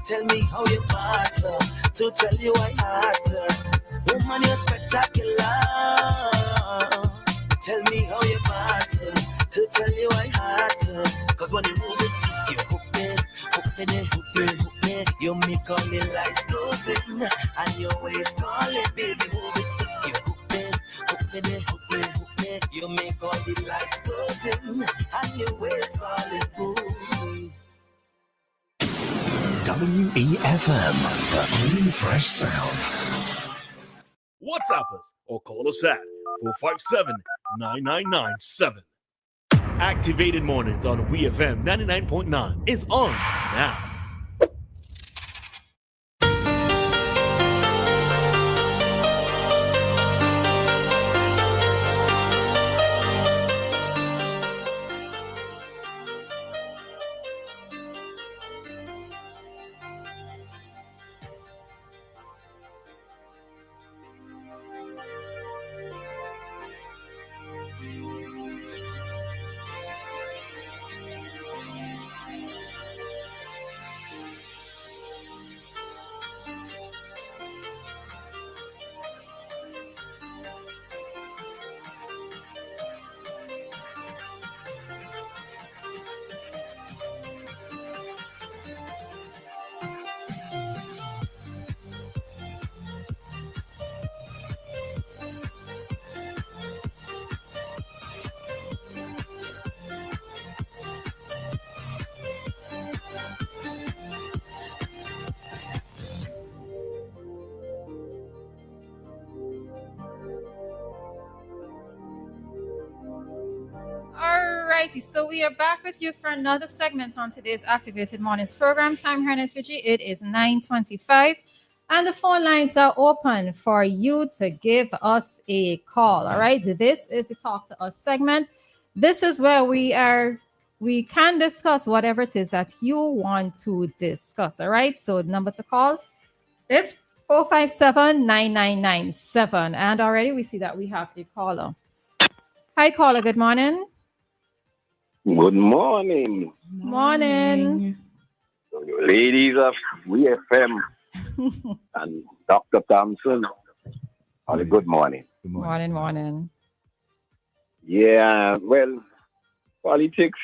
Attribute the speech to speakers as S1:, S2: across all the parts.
S1: tell me how you pass, to tell you I had. Woman, you're spectacular. Tell me how you pass, to tell you I had. Cause when you move it, you hook me, hook me, hook me, hook me. You make all the lights go dim, and your waist calling, baby, move it so you hook me, hook me, hook me, hook me. You make all the lights go dim, and your waist calling, move.
S2: WEFM, the new fresh sound.
S3: WhatsApp us or call us at 457-9997. Activated Mornings on WEFM 99.9 is on now.
S4: So we are back with you for another segment on today's Activated Mornings program. Time here in SVG, it is 9:25, and the phone lines are open for you to give us a call. All right, this is the Talk to Us segment. This is where we can discuss whatever it is that you want to discuss. All right, so the number to call is 457-9997, and already we see that we have the caller. Hi, caller. Good morning.
S5: Good morning.
S4: Morning.
S5: Ladies of WEFM and Dr. Thompson. Good morning.
S4: Good morning.
S5: Yeah, well, politics,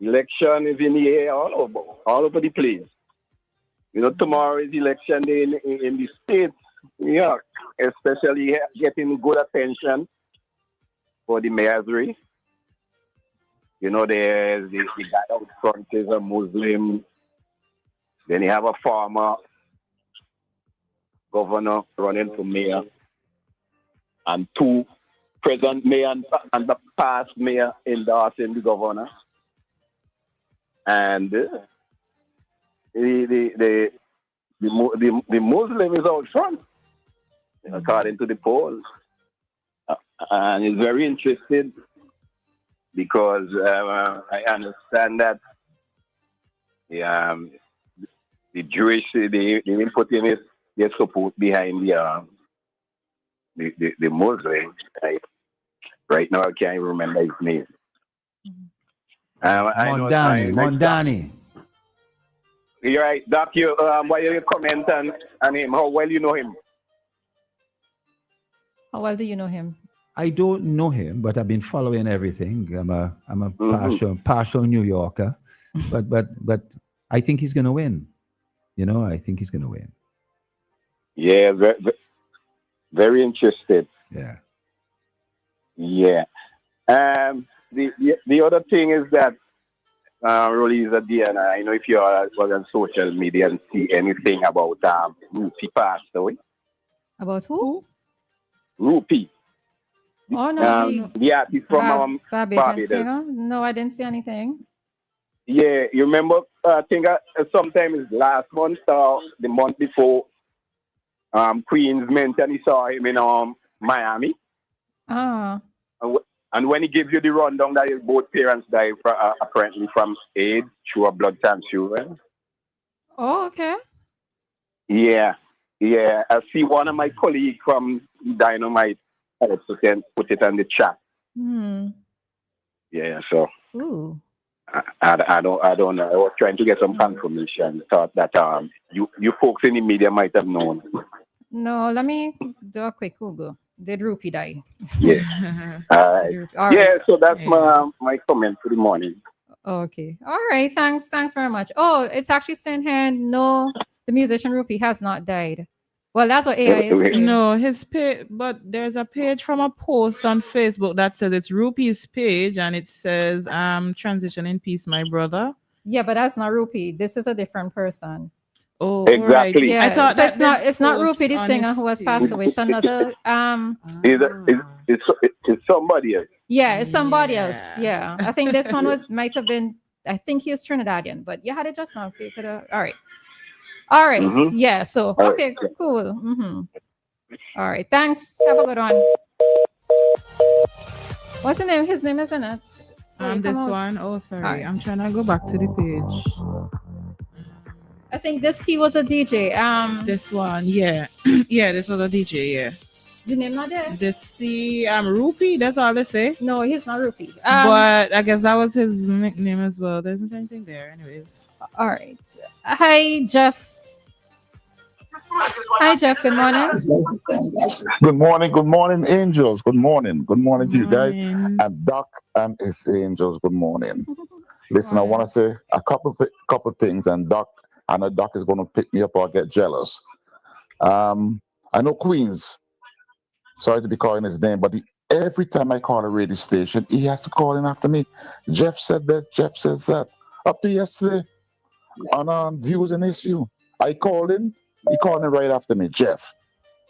S5: election is in the air all over the place. You know, tomorrow is election day in the States, New York, especially getting good attention for the mayor's race. You know, there's the guy out front is a Muslim. Then you have a former governor running for mayor, and two present mayor and the past mayor endorsing the governor. And the Muslim is out front, according to the polls, and is very interested. Because I understand that the Jewish, they will put in their support behind the Muslim. Right now, I can't remember his name.
S6: Mondani.
S5: You're right, Doc. Why you comment on him? How well you know him?
S4: How well do you know him?
S6: I don't know him, but I've been following everything. I'm a partial New Yorker, but I think he's going to win. You know, I think he's going to win.
S5: Yeah, very, very interested.
S6: Yeah.
S5: Yeah. The other thing is that Roleza, Dianna, I know if you was on social media and see anything about Rupi passed away.
S4: About who?
S5: Rupi.
S4: Oh, no.
S5: The artist from
S4: Barbados. No, I didn't see anything.
S5: Yeah, you remember, I think sometime last month or the month before, Queen's mentally saw him in Miami.
S4: Ah.
S5: And when he gives you the rundown that his both parents died apparently from AIDS through a blood transfusion.
S4: Oh, okay.
S5: Yeah. I see one of my colleagues from Dynamite put it on the chat.
S4: Hmm.
S5: Yeah, so.
S4: Ooh.
S5: I don't know. I was trying to get some confirmation. Thought that you folks in the media might have known.
S4: No, let me do a quick Google. Did Rupee die?
S5: Yeah.
S4: All right.
S5: Yeah. So that's my comment for the morning.
S4: Okay. All right. Thanks very much. Oh, it's actually saying here, no, the musician Rupee has not died. Well, that's what AI is saying.
S7: No, his page, but there's a page from a post on Facebook that says it's Rupee's page, and it says transition in peace, my brother.
S4: Yeah, but that's not Rupee. This is a different person.
S7: Oh,
S5: exactly.
S7: Right.
S4: Yeah,
S7: I thought
S4: so it's not Rupee the singer who has passed away. It's another
S5: It's somebody else.
S4: Yeah, it's somebody else. Yeah. I think this one might have been, I think he was Trinidadian, but you had it just now. You could all right. All right.
S5: Mm-hmm.
S4: Yeah. So okay, cool. All right. Thanks. Have a good one. What's the name? His name isn't it?
S7: This one. Oh, sorry. Right. I'm trying to go back to the page.
S4: I think he was a DJ.
S7: This one, yeah. Yeah, this was a DJ, yeah.
S4: The name not there?
S7: Rupee, that's all they say.
S4: No, he's not Rupee.
S7: But I guess that was his nickname as well. There isn't anything there, anyways.
S4: All right. Hi, Jeff. Hi, Jeff. Good morning.
S8: Good morning, angels. Good morning to you guys. And Doc and his angels, good morning. Listen, I want to say a couple things, and I know Doc is going to pick me up or get jealous. I know Queens. Sorry to be calling his name, but every time I call a radio station, he has to call in after me. Jeff said that. Jeff says that. Up to yesterday on Views and Issue, I called him. He called me right after me. Jeff,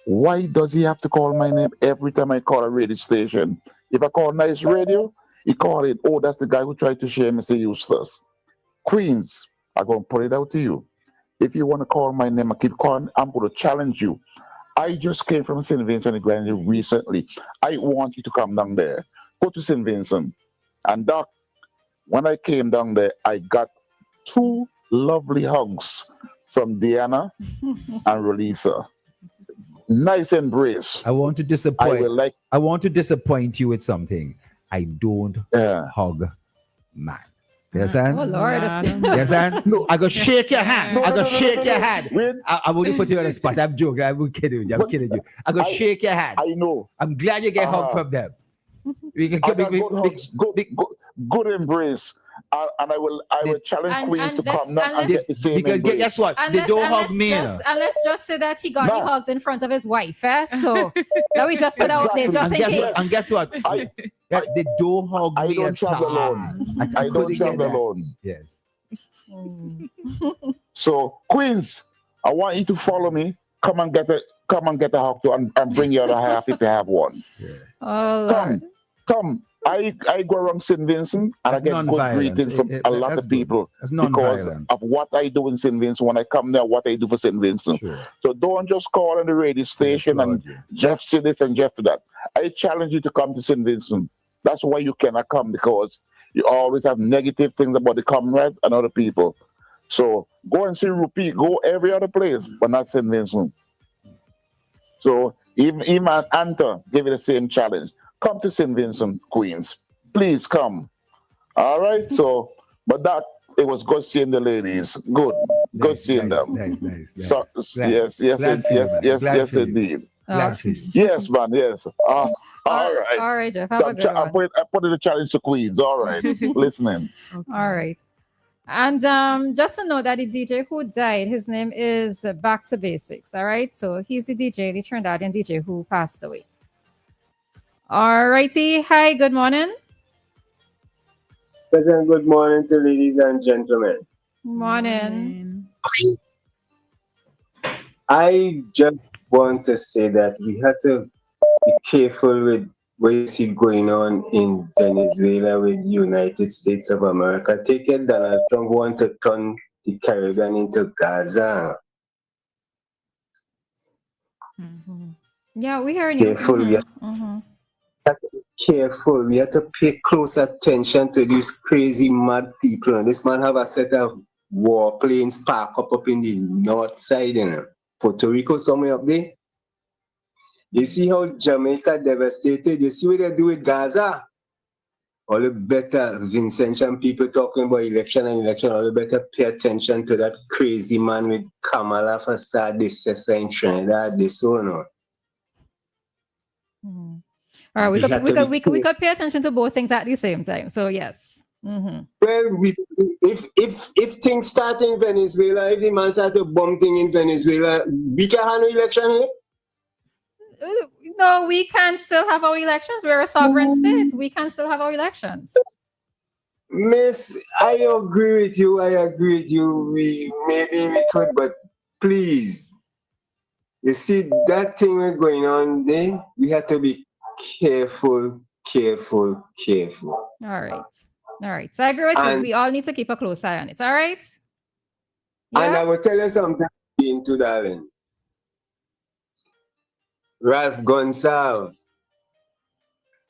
S8: why does he have to call my name every time I call a radio station? If I call Nice Radio, he called it. Oh, that's the guy who tried to share Mr. Eustace. Queens, I'm going to put it out to you. If you want to call my name, I keep calling, I'm going to challenge you. I just came from St. Vincent and Grenville recently. I want you to come down there. Go to St. Vincent. And Doc, when I came down there, I got 2 lovely hugs from Dianna and Roleza. Nice embrace.
S6: I want to disappoint you with something. I don't hug man. Yes, and
S4: oh Lord.
S6: Yes, and no, I go shake your hand. I go shake your hand. I won't put you on the spot. I'm joking. I'm kidding you. I go shake your hand.
S8: I know.
S6: I'm glad you get hugged from them. We can
S8: good embrace. And I will challenge Queens to come now and get the same
S6: because
S8: embrace.
S6: guess what? They don't hug me.
S4: And let's just say that he got the hugs in front of his wife. So that we just put out there just in case.
S6: And guess what? They don't hug me.
S8: I don't travel alone. I don't travel alone.
S6: Yes.
S8: So Queens, I want you to follow me. Come and get a hug too, and bring your other half if you have one.
S6: Yeah.
S4: Oh Lord.
S8: Come. I go around St. Vincent and I get good greetings from a lot of people because of what I do in St. Vincent. When I come there, what I do for St. Vincent.
S6: Sure.
S8: So don't just call on the radio station and Jeff said this and Jeff said that. I challenge you to come to St. Vincent. That's why you cannot come, because you always have negative things about the comrades and other people. So go and see Rupee. Go every other place, but not St. Vincent. So even Anta gave you the same challenge. Come to St. Vincent, Queens. Please come. All right. So, but it was good seeing the ladies. Good seeing them.
S6: Nice.
S8: Yes, indeed. Yes, man. Yes. All right.
S4: All right, Jeff. Have a good one.
S8: I put it a challenge to Queens. All right. Listening.
S4: Okay. All right. And just to know that the DJ who died, his name is Back to Basics. All right. So he's the DJ, the Trinidadian DJ who passed away. All righty. Hi, good morning.
S9: Pleasant good morning to ladies and gentlemen.
S4: Morning.
S9: I just want to say that we have to be careful with what you see going on in Venezuela with the United States of America. Take it, Donald Trump want to turn the Caribbean into Gaza.
S4: Mm-hmm. Yeah, we heard
S9: you. Careful.
S4: Mm-hmm.
S9: We have to be careful. We have to pay close attention to these crazy mad people. And this man have a set of warplanes parked up in the north side, Puerto Rico, somewhere up there. You see how Jamaica devastated? You see what they do with Gaza? all the better Vincentian people talking about election, all the better pay attention to that crazy man with Kamala Fassad, this in Trinidad, this one.
S4: All right, we could pay attention to both things at the same time. So yes.
S9: Well, if things start in Venezuela, if the man start to bomb thing in Venezuela, we can have no election here.
S4: No, we can still have our elections. We're a sovereign state. We can still have our elections.
S9: Miss, I agree with you. Maybe we could, but please, you see that thing we're going on there, we have to be careful.
S4: All right. So I agree with you. We all need to keep a close eye on it. All right.
S9: Yeah? And I will tell you something, into darling. Ralph Gonsalves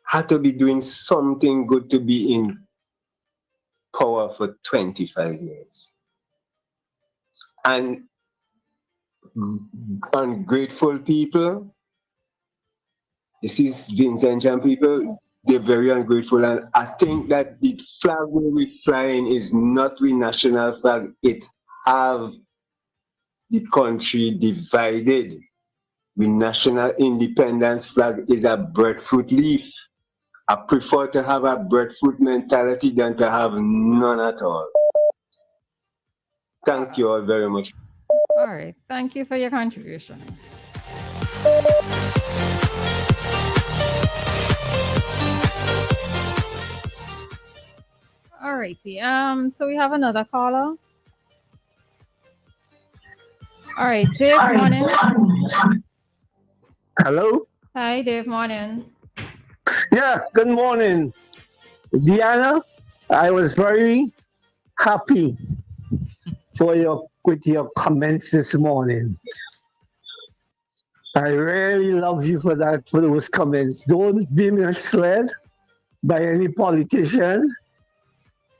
S9: had to be doing something good to be in power for 25 years. And ungrateful people, this is Vincentian people, they're very ungrateful. And I think that the flag we're flying is not the national flag. It have the country divided. The national independence flag is a breadfruit leaf. I prefer to have a breadfruit mentality than to have none at all. Thank you all very much.
S4: All right. Thank you for your contribution. All righty. So we have another caller. All right, Dave, morning.
S10: Hello?
S4: Hi, Dave, morning.
S10: Yeah, good morning. Dianna, I was very happy with your comments this morning. I really love you for those comments. Don't be misled by any politician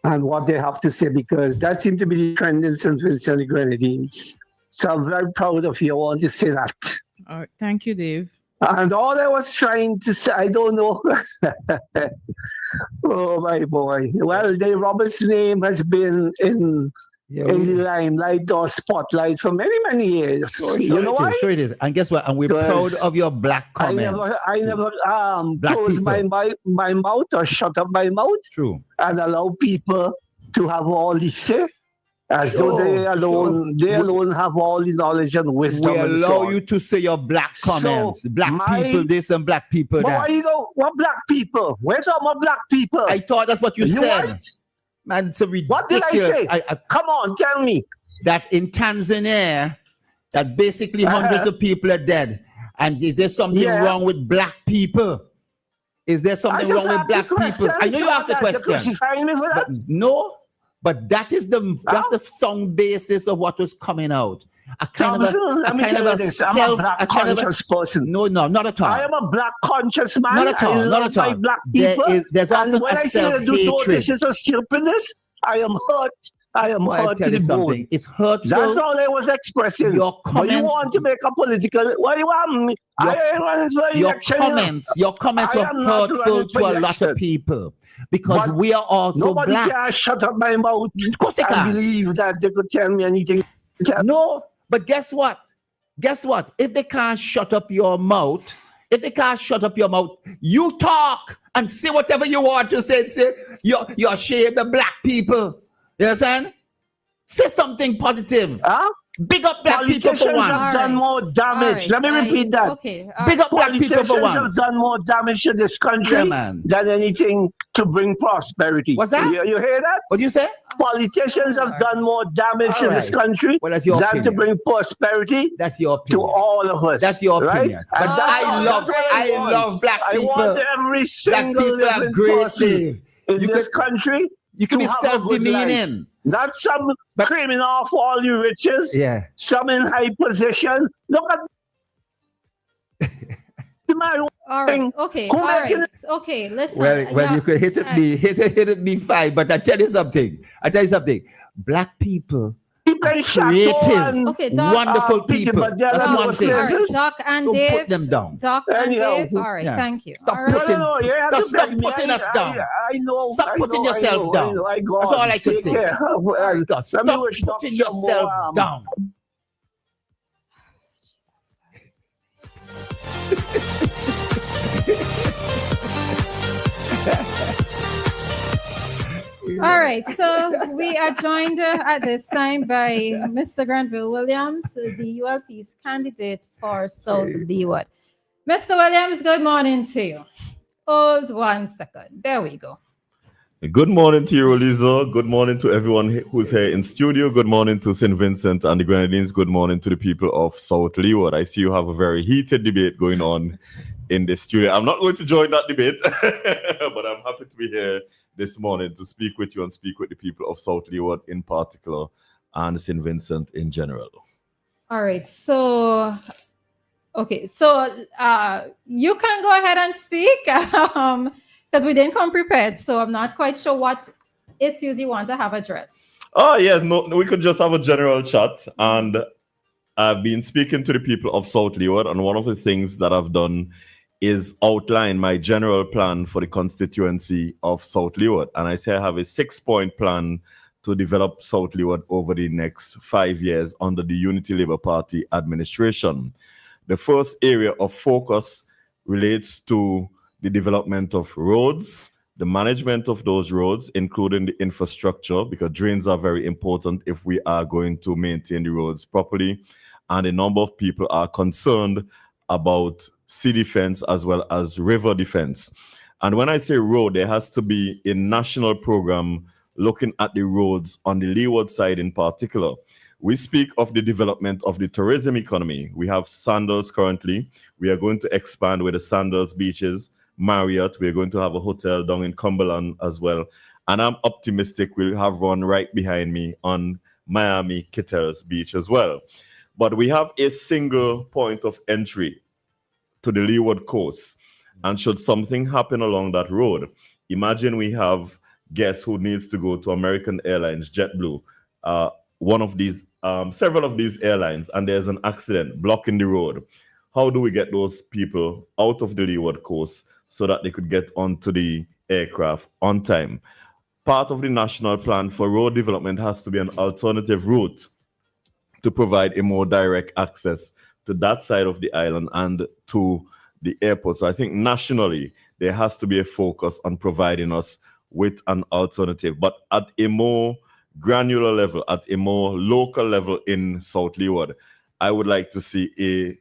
S10: and what they have to say, because that seemed to be the trend in St. Vincent and the Grenadines. So I'm very proud of you. I want to say that.
S7: All right. Thank you, Dave.
S10: And all I was trying to say, I don't know. Oh, my boy. Well, Dave Roberts' name has been in the limelight or spotlight for many, many years. You know why?
S6: Sure it is. And guess what? And we're proud of your black comments.
S10: I never close my mouth or shut up my mouth.
S6: True.
S10: And allow people to have all the say. As though they alone have all the knowledge and wisdom.
S6: We allow you to say your black comments. So people this and black people that.
S10: What black people? Where's all my black people?
S6: I thought that's what you said.
S10: What?
S6: Man, it's so ridiculous.
S10: What did I say? Come on, tell me.
S6: That in Tanzania, that basically hundreds of people are dead. And is there something wrong with black people? Is there something wrong with black people? I know you asked the question. But no. But that is that's the song basis of what was coming out. A kind of a conscious
S10: person.
S6: No, not at all.
S10: I am a black conscious man.
S6: Not at all. Not at all.
S10: Black people.
S6: There's often a self-hatred.
S10: This is a stupidness. I am hurt. I am hurt to the bone.
S6: It's hurtful.
S10: That's all I was expressing.
S6: Your comments.
S10: But you want to make a political. What do you want?
S6: Your comments were hurtful to a lot of people because we are also black.
S10: Nobody can shut up my mouth.
S6: Of course they can.
S10: Believe that they could tell me anything.
S6: No, but guess what? If they can't shut up your mouth, you talk and say whatever you want to say. Say you're ashamed of black people. You understand? Say something positive. Big up black people for once.
S10: Have done more damage. Let me repeat that.
S4: Okay.
S6: Big up black people for once.
S10: Have done more damage to this country than anything to bring prosperity.
S6: What's that?
S10: You hear that?
S6: What do you say?
S10: Politicians have done more damage to this country than to bring prosperity.
S6: That's your opinion.
S10: To all of us.
S6: That's your opinion.
S10: Right?
S6: But I love black people.
S10: I want every single living person in this country.
S6: You can be self-demeaning.
S10: Not some criminal for all the riches.
S6: Yeah.
S10: Some in high position. Look at
S4: all right. Okay. All right. Okay. Listen.
S6: Well, you could hit me fine, but I tell you something. Black people creative,
S4: Okay, Doc.
S6: wonderful people. That's one thing.
S4: All right, Doc and
S6: Don't
S4: Dave.
S6: put them down.
S4: Doc and
S10: Anyhow,
S4: Dave. All right,
S6: yeah.
S4: thank you.
S6: Stop
S4: All right.
S6: putting,
S10: No, you have to
S6: stop
S10: beg me.
S6: putting us down.
S10: I know.
S6: Stop
S10: I
S6: putting
S10: know,
S6: yourself down.
S10: I know, I go
S6: That's
S10: on.
S6: all I could
S10: Take
S6: say.
S10: care.
S6: God, stop
S10: Let me wish Doc
S6: putting
S10: some
S6: yourself
S10: more,
S6: down.
S4: All right, so we are joined at this time by Mr. Grenville Williams, the ULP's candidate for South Leeward. Mr. Williams, good morning to you. Hold 1 second. There we go.
S11: Good morning to you, Roleza. Good morning to everyone who's here in studio. Good morning to St. Vincent and the Grenadines. Good morning to the people of South Leeward. I see you have a very heated debate going on in the studio. I'm not going to join that debate, but I'm happy to be here this morning to speak with you and speak with the people of South Leeward in particular and St. Vincent in general.
S4: All right, so okay, so you can go ahead and speak because we didn't come prepared, so I'm not quite sure what issues you want to have addressed.
S11: Oh, yes, no, we could just have a general chat. And I've been speaking to the people of South Leeward, and one of the things that I've done is outline my general plan for the constituency of South Leeward. And I say I have a 6-point plan to develop South Leeward over the next 5 years under the Unity Labour Party administration. The first area of focus relates to the development of roads, the management of those roads, including the infrastructure, because drains are very important if we are going to maintain the roads properly. And a number of people are concerned about sea defense as well as river defense. And when I say road, there has to be a national program looking at the roads on the Leeward side in particular. We speak of the development of the tourism economy. We have Sandals currently. We are going to expand with the Sandals beaches, Marriott. We're going to have a hotel down in Cumberland as well. And I'm optimistic we'll have one right behind me on Miami Kittels Beach as well. But we have a single point of entry to the Leeward coast. And should something happen along that road, imagine we have guests who needs to go to American Airlines, JetBlue, one of these, several of these airlines, and there's an accident blocking the road. How do we get those people out of the Leeward coast so that they could get onto the aircraft on time? Part of the national plan for road development has to be an alternative route to provide a more direct access to that side of the island and to the airport. So I think nationally, there has to be a focus on providing us with an alternative, but at a more granular level, at a more local level in South Leeward, I would like to see a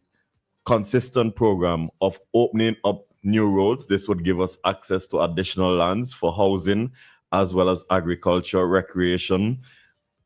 S11: consistent program of opening up new roads. This would give us access to additional lands for housing, as well as agriculture, recreation.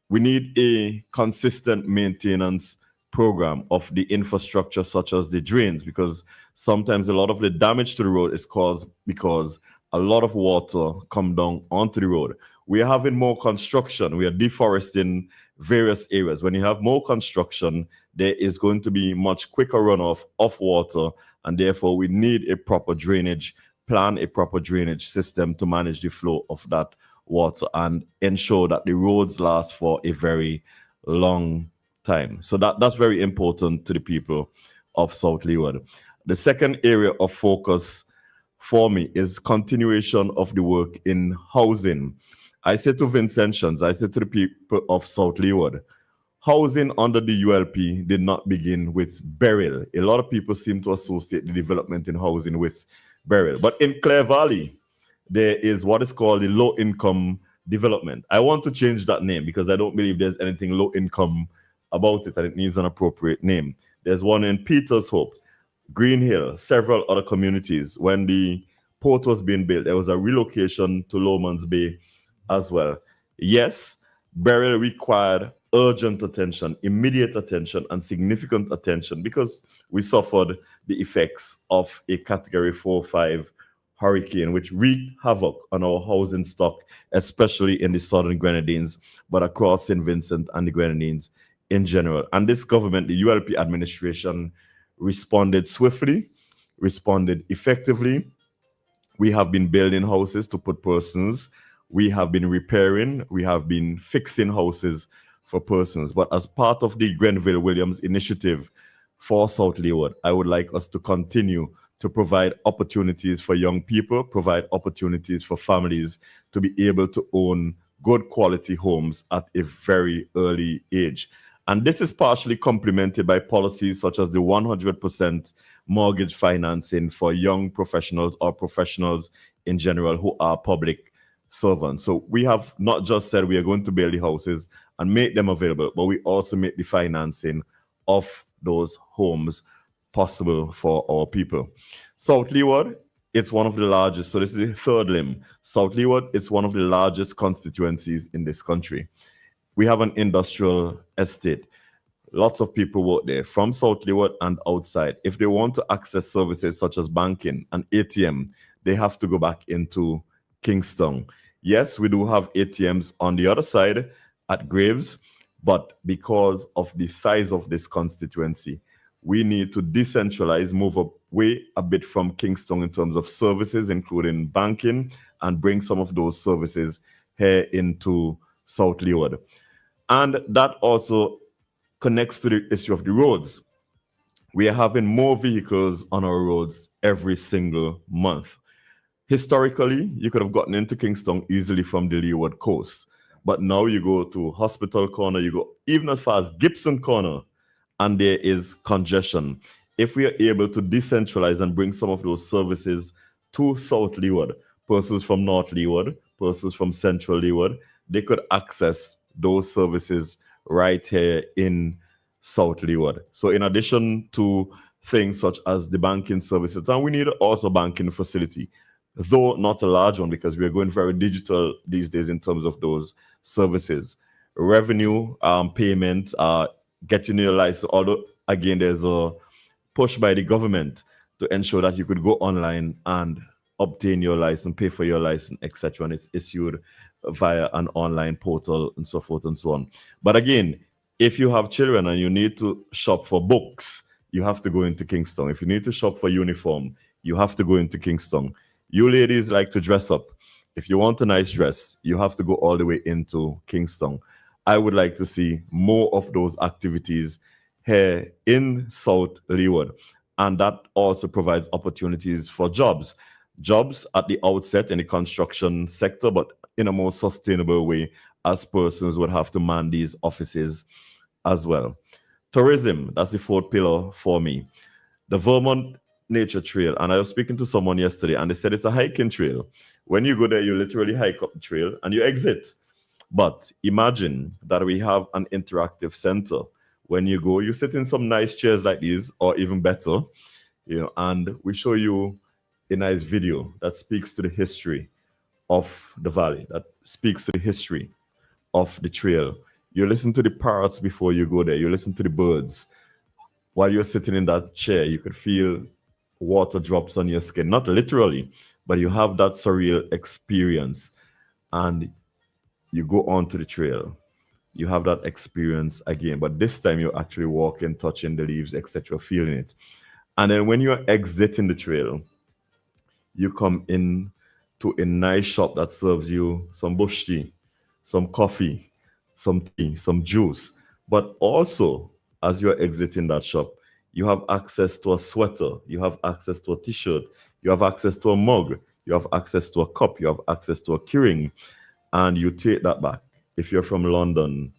S11: We need a consistent maintenance program of the infrastructure, such as the drains, because sometimes a lot of the damage to the road is caused because a lot of water come down onto the road. We are having more construction. We are deforesting various areas. When you have more construction, there is going to be much quicker runoff of water, and therefore we need a proper drainage plan, a proper drainage system to manage the flow of that water and ensure that the roads last for a very long time. So that's very important to the people of South Leeward. The second area of focus for me is continuation of the work in housing. I said to Vincentians, I said to the people of South Leeward, housing under the ULP did not begin with burial. A lot of people seem to associate the development in housing with burial. But in Clare Valley, there is what is called the low-income development. I want to change that name because I don't believe there's anything low-income about it, and it needs an appropriate name. There's one in Peters Hope, Green Hill, several other communities. When the port was being built, there was a relocation to Lowman's Bay as well. Yes, burial required urgent attention, immediate attention, and significant attention because we suffered the effects of a Category 4-5 hurricane, which wreaked havoc on our housing stock, especially in the Southern Grenadines, but across St. Vincent and the Grenadines in general. And this government, the ULP administration, responded swiftly, responded effectively. We have been building houses to put persons. We have been repairing. We have been fixing houses for persons. But as part of the Grenville Williams initiative for South Leeward, I would like us to continue to provide opportunities for young people, provide opportunities for families to be able to own good quality homes at a very early age. And this is partially complemented by policies such as the 100% mortgage financing for young professionals or professionals in general who are public servants. So we have not just said we are going to build the houses and make them available, but we also make the financing of those homes possible for our people. South Leeward, it's one of the largest, so this is the third limb. South Leeward is one of the largest constituencies in this country. We have an industrial estate. Lots of people work there from South Leeward and outside. If they want to access services such as banking and ATM, they have to go back into Kingston. Yes, we do have ATMs on the other side at Graves, but because of the size of this constituency, we need to decentralize, move away a bit from Kingston in terms of services, including banking, and bring some of those services here into South Leeward. And that also connects to the issue of the roads. We are having more vehicles on our roads every single month. Historically, you could have gotten into Kingston easily from the Leeward coast, but now you go to Hospital Corner, you go even as far as Gibson Corner, and there is congestion. If we are able to decentralize and bring some of those services to South Leeward, persons from North Leeward, persons from Central Leeward, they could access those services right here in South Leeward. So in addition to things such as the banking services, and we need also banking facility, though not a large one because we are going very digital these days in terms of those services. Revenue, payment, getting your license, although again there's a push by the government to ensure that you could go online and obtain your license, pay for your license, etc. And it's issued via an online portal and so forth and so on. But again, if you have children and you need to shop for books, you have to go into Kingston. If you need to shop for uniform, you have to go into Kingston. You ladies like to dress up. If you want a nice dress, you have to go all the way into Kingston. I would like to see more of those activities here in South Leeward. And that also provides opportunities for jobs. Jobs at the outset in the construction sector, but in a more sustainable way, as persons would have to man these offices as well. Tourism, that's the fourth pillar for me. The Vermont Nature Trail, and I was speaking to someone yesterday, and they said it's a hiking trail. When you go there, you literally hike up the trail and you exit. But imagine that we have an interactive center. When you go, you sit in some nice chairs like these, or even better, and we show you a nice video that speaks to the history of the valley, that speaks to the history of the trail. You listen to the parrots before you go there. You listen to the birds. While you're sitting in that chair, you could feel water drops on your skin. Not literally, but you have that surreal experience. And you go on to the trail. You have that experience again. But this time you're actually walking, touching the leaves, etc., feeling it. And then when you're exiting the trail, you come in to a nice shop that serves you some bush tea, some coffee, some tea, some juice. But also, as you're exiting that shop, you have access to a sweater, you have access to a t-shirt, you have access to a mug, you have access to a cup, you have access to a keyring, and you take that back. If you're from London,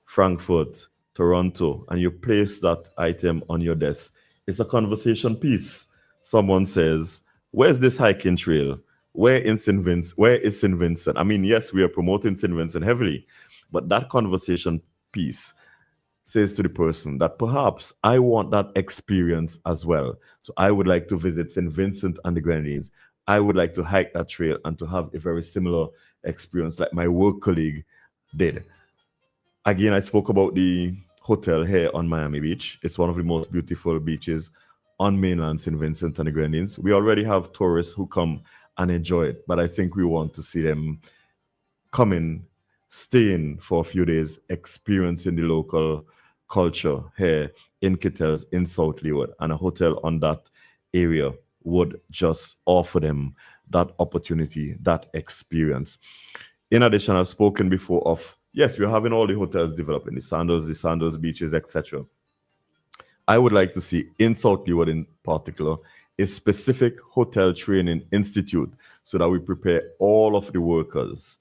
S11: Frankfurt, Toronto, and you place that item on your desk, it's a conversation piece. Someone says, where's this hiking trail? Where is St. Vincent? I mean, yes, we are promoting St. Vincent heavily, but that conversation piece says to the person that perhaps I want that experience as well. So I would like to visit St. Vincent and the Grenadines. I would like to hike that trail and to have a very similar experience like my work colleague did. Again, I spoke about the hotel here on Miami Beach. It's one of the most beautiful beaches on mainland St. Vincent and the Grenadines. We already have tourists who come and enjoy it, but I think we want to see them coming, staying for a few days, experiencing the local culture here in Kittels, in South Leeward, and a hotel on that area would just offer them that opportunity, that experience. In addition, I've spoken before of yes, we're having all the hotels developing, the Sandals beaches, etc. I would like to see in South Leeward in particular a specific hotel training institute so that we prepare all of the workers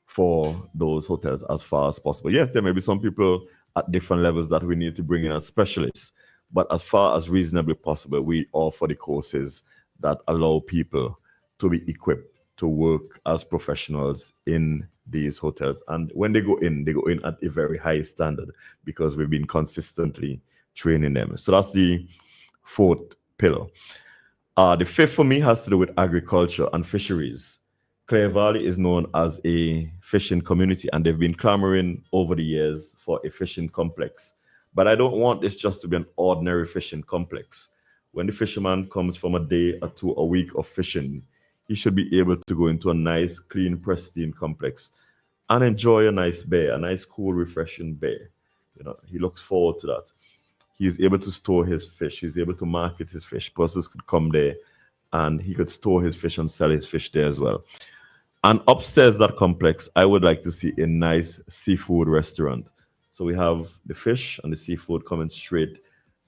S11: for those hotels as far as possible. Yes, there may be some people at different levels that we need to bring in as specialists, but as far as reasonably possible, we offer the courses that allow people to be equipped to work as professionals in these hotels. And when they go in at a very high standard because we've been consistently training them. So that's the fourth pillar. The fifth for me has to do with agriculture and fisheries. Clare Valley is known as a fishing community, and they've been clamoring over the years for a fishing complex. But I don't want this just to be an ordinary fishing complex. When the fisherman comes from a day or two a week of fishing, he should be able to go into a nice, clean, pristine complex and enjoy a nice bear, a nice, cool, refreshing bear. You know, he looks forward to that. He's able to store his fish. He's able to market his fish. Persons could come there and he could store his fish and sell his fish there as well. And upstairs that complex, I would like to see a nice seafood restaurant. So we have the fish and the seafood coming straight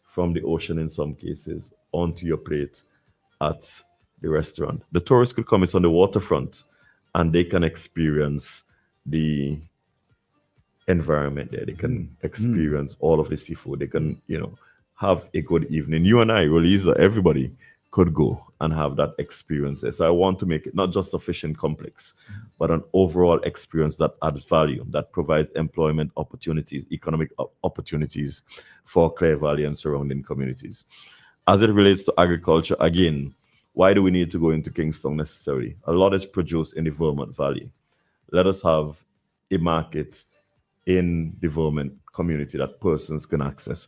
S11: from the ocean in some cases onto your plate at the restaurant. The tourists could come, it's on the waterfront, and they can experience the environment there. They can experience all of the seafood. They can, have a good evening. You and I, Roleza, everybody could go and have that experience there. So I want to make it not just a fishing complex, but an overall experience that adds value, that provides employment opportunities, economic opportunities for Clare Valley and surrounding communities. As it relates to agriculture, again, why do we need to go into Kingston necessarily? A lot is produced in the Vermont Valley. Let us have a market in the Vermont community that persons can access.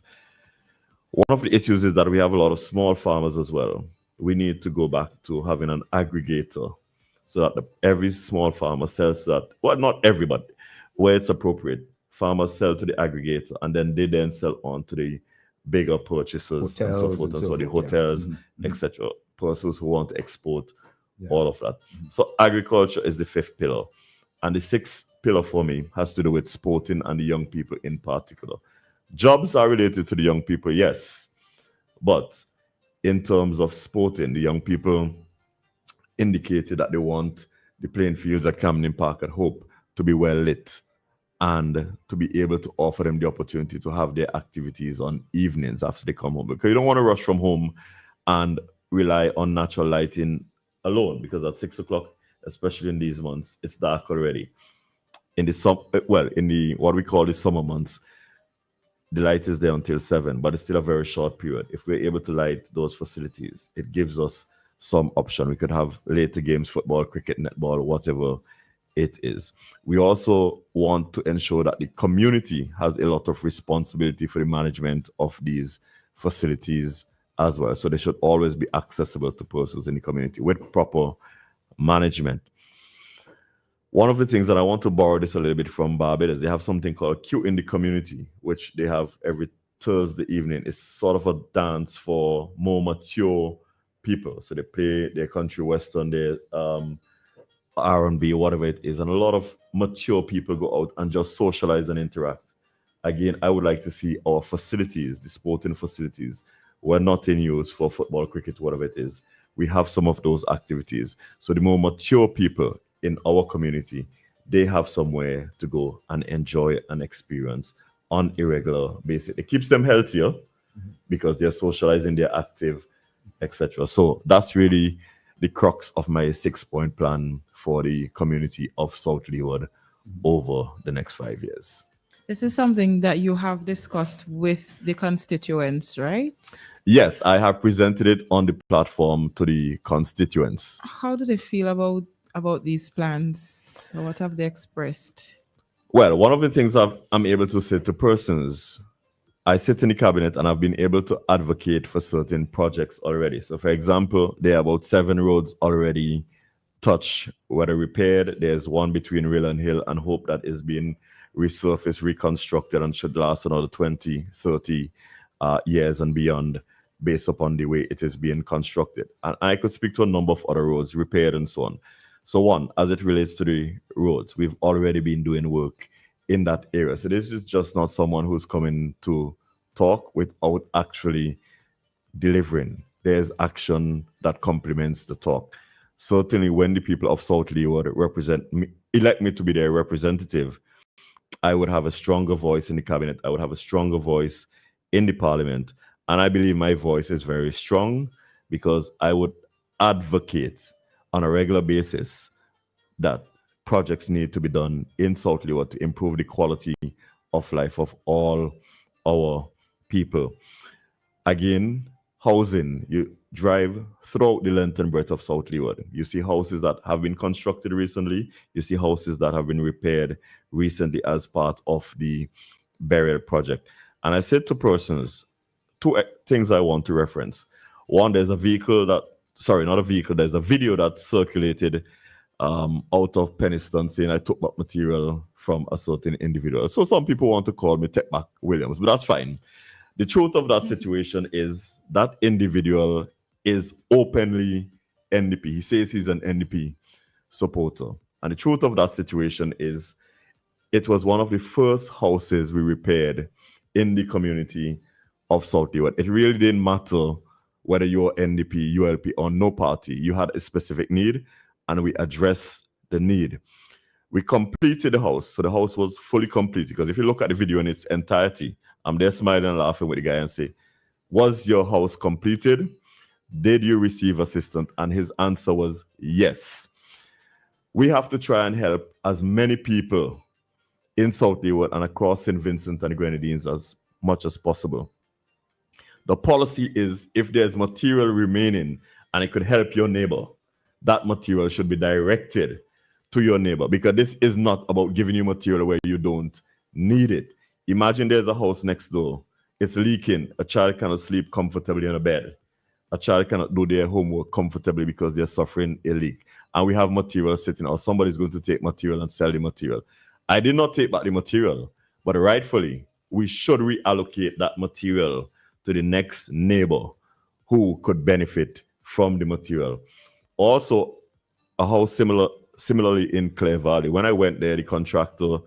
S11: One of the issues is that we have a lot of small farmers as well. We need to go back to having an aggregator so that every small farmer sells that. Well, not everybody, where it's appropriate. Farmers sell to the aggregator and then they then sell on to the bigger purchasers and so forth, and so the hotels, etc. Persons who want to export all of that. So agriculture is the fifth pillar. And the sixth pillar for me has to do with sporting and the young people in particular. Jobs are related to the young people, yes. But in terms of sporting, the young people indicated that they want the playing fields at Camden Park at Hope to be well lit and to be able to offer them the opportunity to have their activities on evenings after they come home. Because you don't want to rush from home and rely on natural lighting alone, because at 6 o'clock, especially in these months, it's dark already. In the what we call the summer months, the light is there until 7, but it's still a very short period. If we're able to light those facilities, it gives us some option. We could have later games, football, cricket, netball, whatever it is. We also want to ensure that the community has a lot of responsibility for the management of these facilities as well. So they should always be accessible to persons in the community with proper management. One of the things that I want to borrow this a little bit from Barbados, they have something called Q in the Community, which they have every Thursday evening. It's sort of a dance for more mature people. So they play their country western, their R&B, whatever it is. And a lot of mature people go out and just socialize and interact. Again, I would like to see our facilities, the sporting facilities, were not in use for football, cricket, whatever it is. We have some of those activities. So the more mature people in our community, they have somewhere to go and enjoy and experience on a regular basis. It keeps them healthier because they're socializing, they're active, etc. So that's really the crux of my 6-point plan for the community of South Leeward over the next 5 years.
S7: This is something that you have discussed with the constituents, right?
S11: Yes, I have presented it on the platform to the constituents.
S7: How do they feel about these plans? What have they expressed?
S11: Well, one of the things I'm able to say to persons, I sit in the cabinet and I've been able to advocate for certain projects already. So, for example, there are about 7 roads already touched, whether repaired. There's one between Rail and Hill and Hope that is being resurfaced, reconstructed, and should last another 20, 30 years and beyond, based upon the way it is being constructed. And I could speak to a number of other roads, repaired and so on. So one, as it relates to the roads, we've already been doing work in that area. So this is just not someone who's coming to talk without actually delivering. There's action that complements the talk. Certainly when the people of South Leeward elect me to be their representative, I would have a stronger voice in the cabinet. I would have a stronger voice in the parliament. And I believe my voice is very strong because I would advocate on a regular basis that projects need to be done in South Leeward to improve the quality of life of all our people. Again, housing, you drive throughout the length and breadth of South Leeward. You see houses that have been constructed recently. You see houses that have been repaired recently as part of the burial project. And I said to persons, two things I want to reference. One, there's a video that circulated out of Penistone saying I took back material from a certain individual. So some people want to call me Take Back Williams, but that's fine. The truth of that situation is that individual is openly NDP. He says he's an NDP supporter. And the truth of that situation is it was one of the first houses we repaired in the community of South Leeward. It really didn't matter whether you're NDP, ULP, or no party. You had a specific need, and we addressed the need. We completed the house, so the house was fully complete. Because if you look at the video in its entirety, I'm there smiling and laughing with the guy and say, was your house completed? Did you receive assistance? And his answer was yes. We have to try and help as many people in South Leeward and across St. Vincent and the Grenadines as much as possible. The policy is if there's material remaining and it could help your neighbor, that material should be directed to your neighbor, because this is not about giving you material where you don't need it. Imagine there's a house next door. It's leaking. A child cannot sleep comfortably in a bed. A child cannot do their homework comfortably because they're suffering a leak. And we have material sitting, or somebody's going to take material and sell the material. I did not take back the material, but rightfully, we should reallocate that material to the next neighbor who could benefit from the material. Also, a house similarly in Clare Valley. When I went there, the contractor,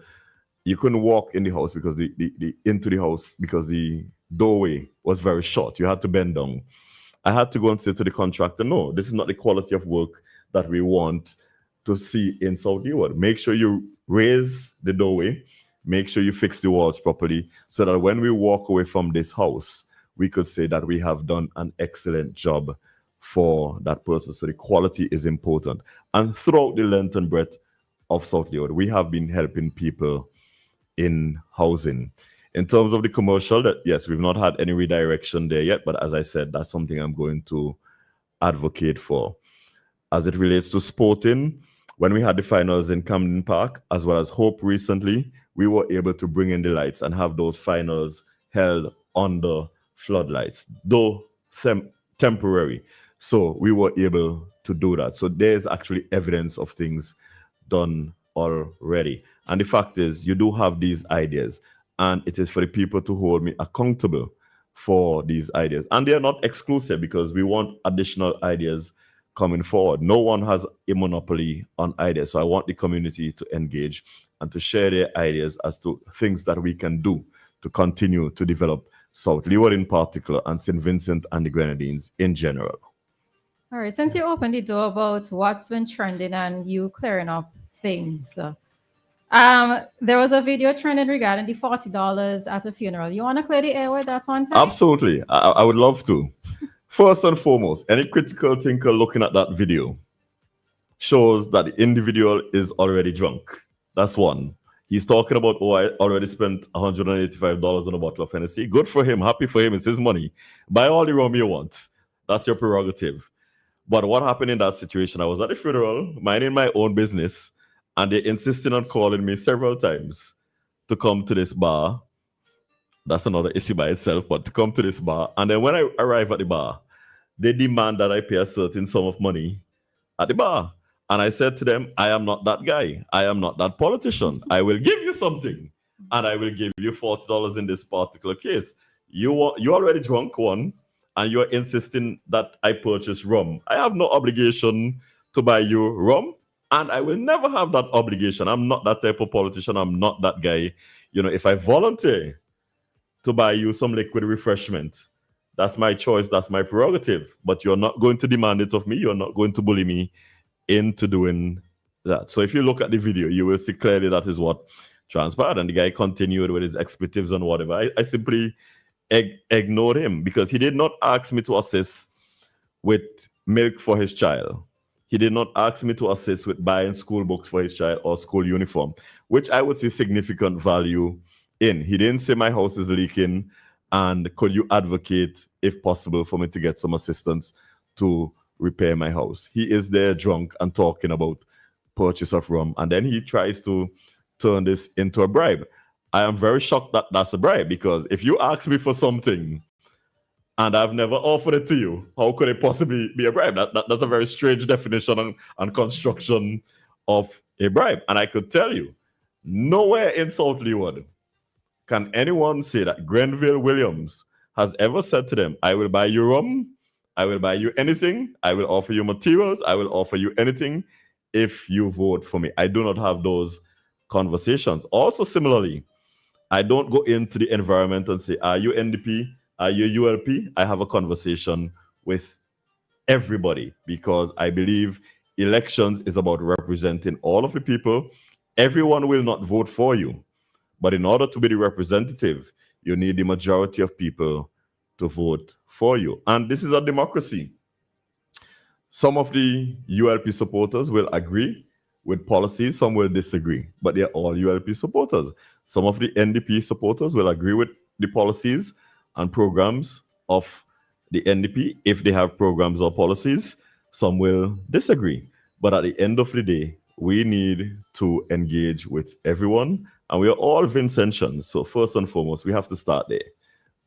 S11: you couldn't walk in the house because into the house because the doorway was very short. You had to bend down. I had to go and say to the contractor, no, this is not the quality of work that we want to see in South Leeward. Make sure you raise the doorway, make sure you fix the walls properly, so that when we walk away from this house, we could say that we have done an excellent job for that person. So the quality is important. And throughout the length and breadth of South Leeward, we have been helping people in housing. In terms of the commercial, yes, we've not had any redirection there yet, but as I said, that's something I'm going to advocate for. As it relates to sporting, when we had the finals in Camden Park, as well as Hope recently, we were able to bring in the lights and have those finals held under floodlights, though temporary. So we were able to do that. So there's actually evidence of things done already. And the fact is, you do have these ideas, and it is for the people to hold me accountable for these ideas. And they are not exclusive, because we want additional ideas coming forward. No one has a monopoly on ideas. So I want the community to engage and to share their ideas as to things that we can do to continue to develop South Leeward in particular, and St. Vincent and the Grenadines in general.
S4: All right, since you opened the door about what's been trending and you clearing up things, there was a video trending regarding the $40 at a funeral. You want to clear the air with that one time?
S11: Absolutely. I would love to. First and foremost, any critical thinker looking at that video shows that the individual is already drunk. That's one. He's talking about, oh, I already spent $185 on a bottle of Hennessy. Good for him. Happy for him. It's his money. Buy all the rum you want. That's your prerogative. But what happened in that situation? I was at the funeral, minding my own business, and they insisted on calling me several times to come to this bar. That's another issue by itself, but to come to this bar. And then when I arrive at the bar, they demand that I pay a certain sum of money at the bar. And I said to them, I am not that guy. I am not that politician. I will give you something, and I will give you $40 in this particular case. You already drunk one, and you're insisting that I purchase rum. I have no obligation to buy you rum. And I will never have that obligation. I'm not that type of politician. I'm not that guy. You know, if I volunteer to buy you some liquid refreshment, that's my choice. That's my prerogative. But you're not going to demand it of me. You're not going to bully me into doing that. So if you look at the video, you will see clearly that is what transpired. And the guy continued with his expletives and whatever. I simply ignored him because he did not ask me to assist with milk for his child. He did not ask me to assist with buying school books for his child or school uniform, which I would see significant value in. He didn't say my house is leaking and could you advocate, if possible, for me to get some assistance to repair my house. He is there drunk and talking about purchase of rum, and then he tries to turn this into a bribe. I am very shocked that that's a bribe, because if you ask me for something and I've never offered it to you, how could it possibly be a bribe? That's a very strange definition and construction of a bribe. And I could tell you, nowhere in South Leeward can anyone say that Grenville Williams has ever said to them, I will buy you rum, I will buy you anything, I will offer you materials, I will offer you anything if you vote for me. I do not have those conversations. Also, similarly, I don't go into the environment and say, are you NDP? Are you ULP? I have a conversation with everybody because I believe elections is about representing all of the people. Everyone will not vote for you, but in order to be the representative, you need the majority of people to vote for you. And this is a democracy. Some of the ULP supporters will agree with policies, some will disagree, but they're all ULP supporters. Some of the NDP supporters will agree with the policies and programs of the NDP if they have programs or policies. Some will disagree. But at the end of the day, we need to engage with everyone, and we are all Vincentians. So first and foremost, we have to start there.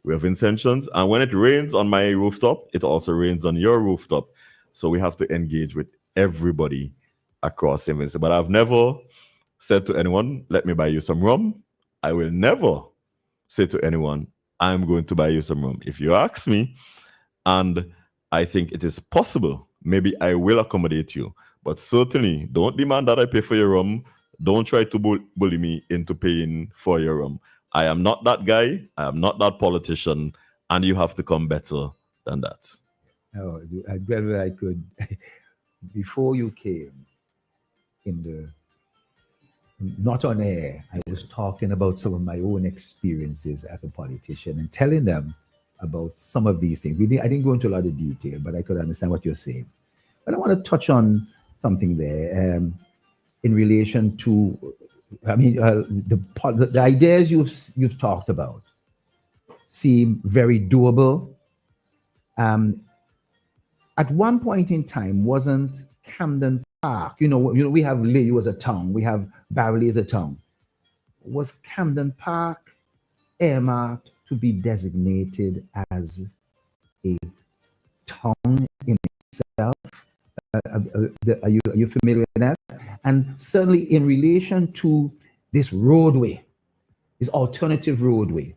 S11: We are Vincentians, and when it rains on my rooftop, it also rains on your rooftop. So we have to engage with everybody across Vincent. But I've never said to anyone, let me buy you some rum. I will never say to anyone, I'm going to buy you some rum. If you ask me, and I think it is possible, maybe I will accommodate you. But certainly, don't demand that I pay for your rum. Don't try to bully me into paying for your rum. I am not that guy. I am not that politician. And you have to come better than that.
S12: Oh, Grenville, I could, before you came not on air, I was talking about some of my own experiences as a politician and telling them about some of these things. I didn't go into a lot of detail, but I could understand what you're saying. But I want to touch on something there in relation to, the ideas you've talked about seem very doable. At one point in time, wasn't Camden Park, we have Leeward as a town, we have Barley as a town. Was Camden Park earmarked to be designated as a town in itself? Are you familiar with that? And certainly in relation to this roadway, this alternative roadway,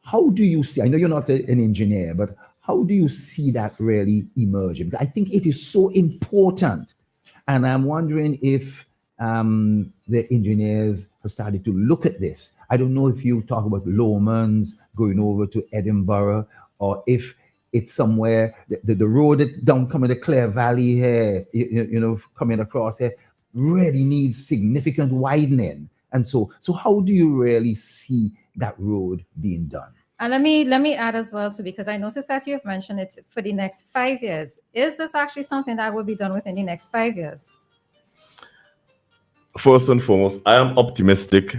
S12: how do you see, I know you're not an engineer, but how do you see that really emerging? I think it is so important. And I'm wondering if the engineers have started to look at this. I don't know if you talk about Lomans going over to Edinburgh, or if it's somewhere, the road that down coming to Clare Valley here, coming across here, really needs significant widening. And so how do you really see that road being done?
S4: And let me add as well too, because I noticed that you've mentioned it for the next 5 years. Is this actually something that will be done within the next 5 years?
S11: First and foremost, I am optimistic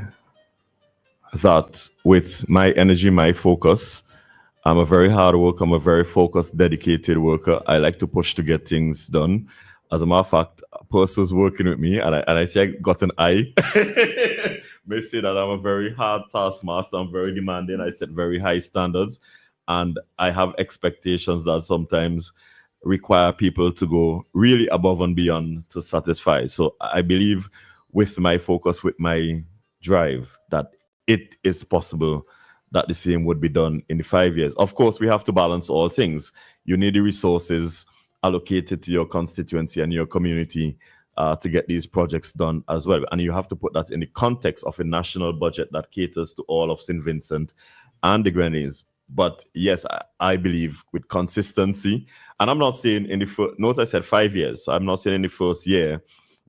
S11: that with my energy, my focus, I'm a very hard worker. I'm a very focused, dedicated worker. I like to push to get things done. As a matter of fact, a person's working with me, and I say I got an eye. May say that I'm a very hard taskmaster. I'm very demanding. I set very high standards, and I have expectations that sometimes require people to go really above and beyond to satisfy. So I believe with my focus, with my drive, that it is possible that the same would be done in 5 years. Of course, we have to balance all things. You need the resources allocated to your constituency and your community to get these projects done as well. And you have to put that in the context of a national budget that caters to all of St. Vincent and the Grenadines. But yes, I believe with consistency, and I'm not saying in the first, note I said 5 years, so I'm not saying in the first year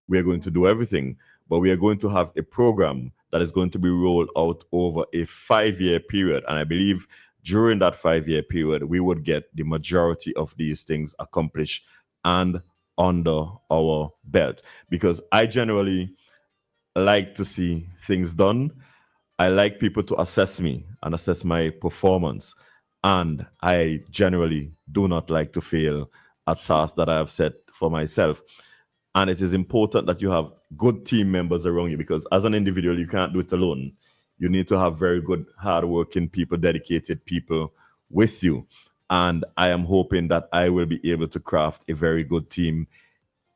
S11: we're going to do everything, but we are going to have a program that is going to be rolled out over a 5-year period. And I believe during that 5-year period, we would get the majority of these things accomplished and under our belt. Because I generally like to see things done. I like people to assess me and assess my performance. And I generally do not like to fail at tasks that I have set for myself. And it is important that you have good team members around you, because as an individual, you can't do it alone. You need to have very good, hardworking people, dedicated people with you. And I am hoping that I will be able to craft a very good team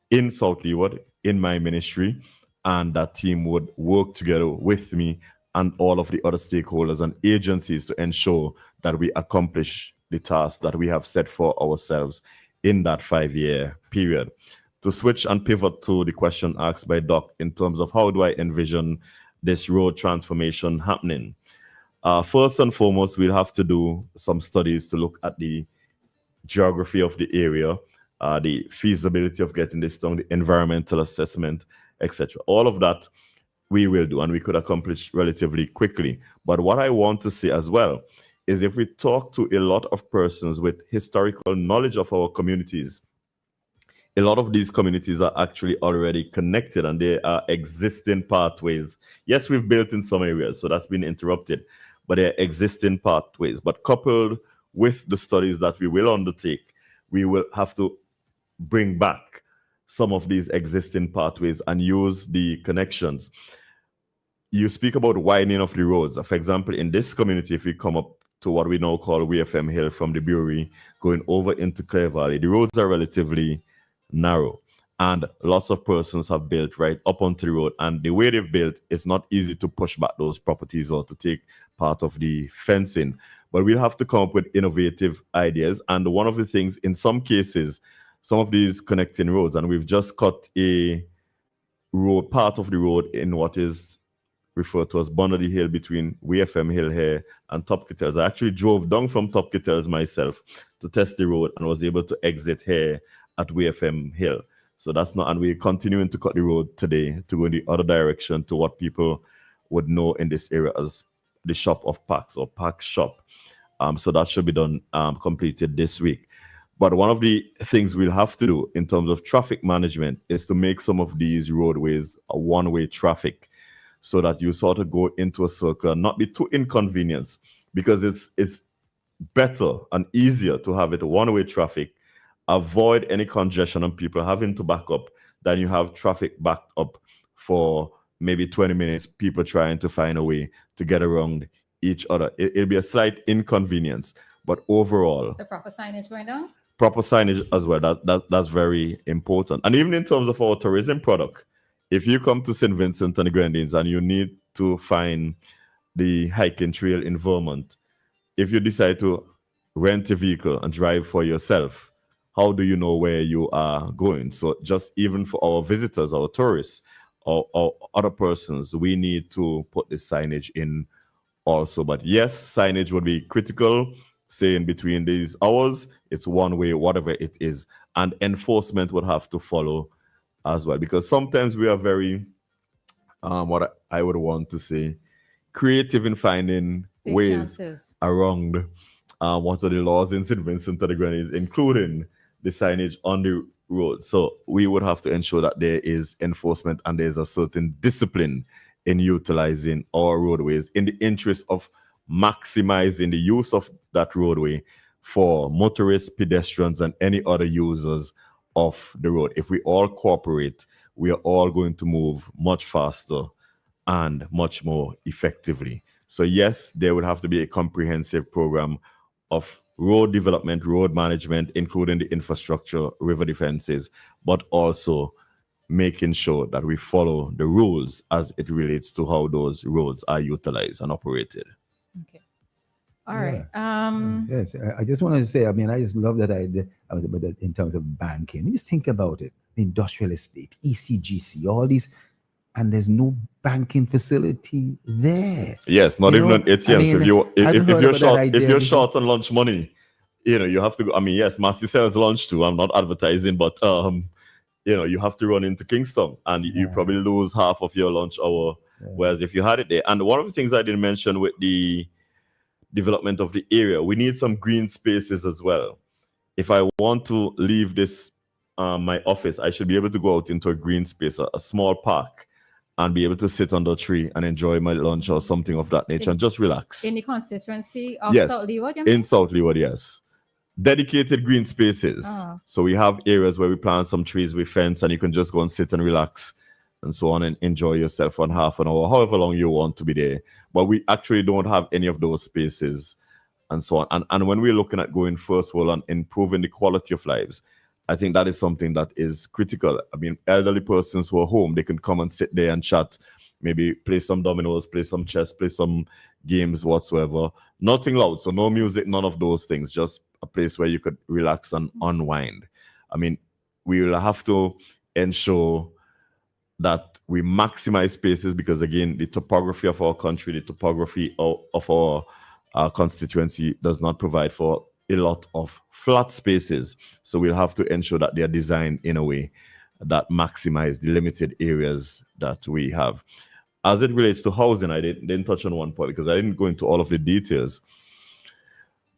S11: in South Leeward, in my ministry, and that team would work together with me and all of the other stakeholders and agencies to ensure that we accomplish the tasks that we have set for ourselves in that 5-year period. To switch and pivot to the question asked by Doc in terms of how do I envision this road transformation happening? First and foremost, we'll have to do some studies to look at the geography of the area, the feasibility of getting this done, the environmental assessment, etc. All of that we will do, and we could accomplish relatively quickly. But what I want to say as well is if we talk to a lot of persons with historical knowledge of our communities, a lot of these communities are actually already connected and there are existing pathways. Yes, we've built in some areas, so that's been interrupted, but there are existing pathways. But coupled with the studies that we will undertake, we will have to bring back some of these existing pathways and use the connections. You speak about widening of the roads. For example, in this community, if we come up to what we now call WEFM Hill from the brewery, going over into Clare Valley, the roads are relatively narrow. And lots of persons have built right up onto the road. And the way they've built, it's not easy to push back those properties or to take part of the fencing. But we'll have to come up with innovative ideas. And one of the things, in some cases, some of these connecting roads, and we've just cut a road, part of the road in what is referred to as Bonnerly Hill between WEFM Hill here and Top Kittels. I actually drove down from Top Kittels myself to test the road and was able to exit here at WEFM Hill. So that's not, and we're continuing to cut the road today to go in the other direction to what people would know in this area as the Shop of Packs or Pack Shop. So that should be done, completed this week. But one of the things we'll have to do in terms of traffic management is to make some of these roadways a one-way traffic, so that you sort of go into a circle and not be too inconvenienced, because it's better and easier to have it one-way traffic, avoid any congestion and people having to back up, than you have traffic backed up for maybe 20 minutes, people trying to find a way to get around each other. It'll be a slight inconvenience, but overall...
S4: So proper signage going down?
S11: Proper signage as well, that's very important. And even in terms of our tourism product, if you come to St. Vincent and the Grenadines and you need to find the hiking trail in Vermont, if you decide to rent a vehicle and drive for yourself, how do you know where you are going? So just even for our visitors, our tourists, or other persons, we need to put the signage in also. But yes, signage would be critical, saying between these hours, it's one way, whatever it is. And enforcement would have to follow as well, because sometimes we are very, what I would want to say, creative in finding ways around what are the laws in St. Vincent and the Grenadines, including the signage on the road. So we would have to ensure that there is enforcement and there's a certain discipline in utilizing our roadways in the interest of maximizing the use of that roadway for motorists, pedestrians, and any other users of the road. If we all cooperate, we are all going to move much faster and much more effectively. So yes, there would have to be a comprehensive program of road development, road management, including the infrastructure, river defenses, but also making sure that we follow the rules as it relates to how those roads are utilized and operated.
S4: Okay. All right.
S12: Yes, I just wanted to say, I mean, I just love that idea in terms of banking. You think about it. industrial estate, ECGC, all these, and there's no banking facility there.
S11: Yes, not even an ATM. So if you're short on lunch money, you have to go. I mean, yes, Massey sells lunch too. I'm not advertising, but you have to run into Kingston, and you probably lose half of your lunch hour. Whereas if you had it there, and one of the things I didn't mention with the development of the area, we need some green spaces as well. If I want to leave this my office, I should be able to go out into a green space, a small park, and be able to sit under a tree and enjoy my lunch or something of that nature and just relax.
S4: In the constituency of South Leeward, you mean?
S11: In South Leeward, yes. Dedicated green spaces. So we have areas where we plant some trees with fence, and you can just go and sit and relax and so on and enjoy yourself for half an hour, however long you want to be there. But we actually don't have any of those spaces and so on. And when we're looking at going first world and improving the quality of lives, I think that is something that is critical. I mean, elderly persons who are home, they can come and sit there and chat, maybe play some dominoes, play some chess, play some games whatsoever. Nothing loud, so no music, none of those things, just a place where you could relax and unwind. I mean, we will have to ensure that we maximize spaces because, again, the topography of our country, the topography of our constituency does not provide for a lot of flat spaces. So we'll have to ensure that they are designed in a way that maximize the limited areas that we have. As it relates to housing, I didn't touch on one point because I didn't go into all of the details.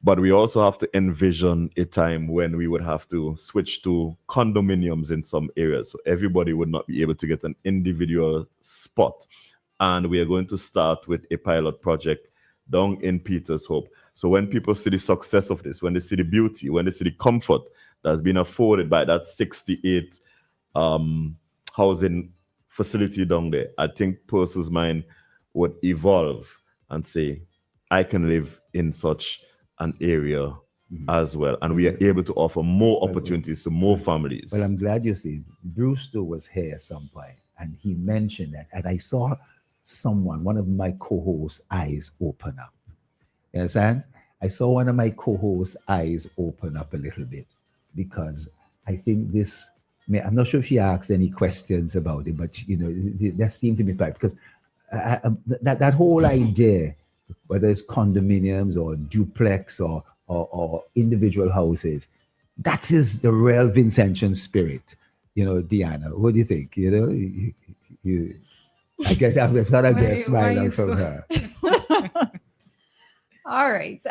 S11: But we also have to envision a time when we would have to switch to condominiums in some areas. So everybody would not be able to get an individual spot. And we are going to start with a pilot project down in Peters Hope. So when people see the success of this, when they see the beauty, when they see the comfort that's been afforded by that 68 housing facility down there, I think persons' mind would evolve and say, I can live in such an area as well. And we are able to offer more opportunities to more families.
S12: Well, I'm glad you see. Brewster was here at some point, and he mentioned that. And I saw one of my co-hosts' eyes open up. You understand? I saw one of my co-hosts' eyes open up a little bit because I think this, I'm not sure if she asked any questions about it, but there seemed to be part because that whole idea, whether it's condominiums or duplex or individual houses, that is the real Vincentian spirit. Dianna, what do you think? I guess I'm thought I'd get a smile out from her.
S4: All right.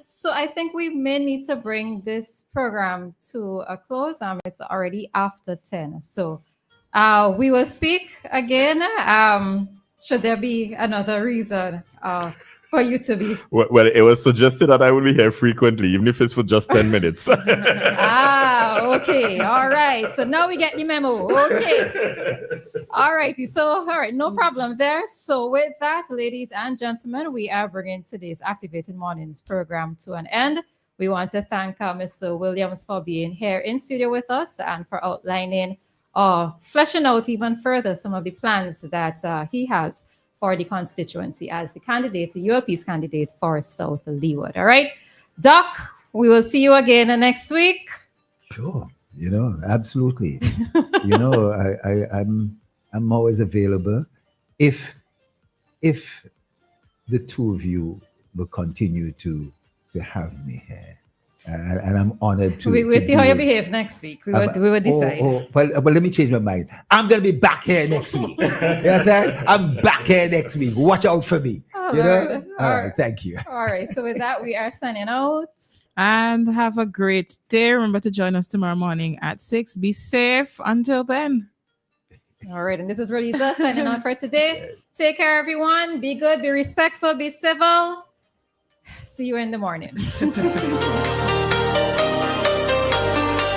S4: So I think we may need to bring this program to a close. It's already after 10. So we will speak again. Should there be another reason for you to be?
S11: Well, it was suggested that I will be here frequently, even if it's for just 10 minutes.
S4: Okay. All right. So now we get the memo. Okay. All right. So, no problem there. So with that, ladies and gentlemen, we are bringing today's Activated Mornings program to an end. We want to thank Mr. Williams for being here in studio with us and for outlining fleshing out even further some of the plans that he has for the constituency as the candidate, the ULP's candidate for South Leeward. All right, Doc, we will see you again next week.
S12: Sure, absolutely. I'm always available. If the two of you will continue to have me here. And I'm honored to.
S4: We'll see how you behave next week. We will decide.
S12: Well, let me change my mind. I'm going to be back here next week. You understand? I'm back here next week. Watch out for me. All right. Thank you.
S4: All right. So with that, we are signing out.
S7: And have a great day. Remember to join us tomorrow morning at 6. Be safe until then.
S4: All right. And this is Roleza signing out for today. Take care, everyone. Be good. Be respectful. Be civil. See you in the morning.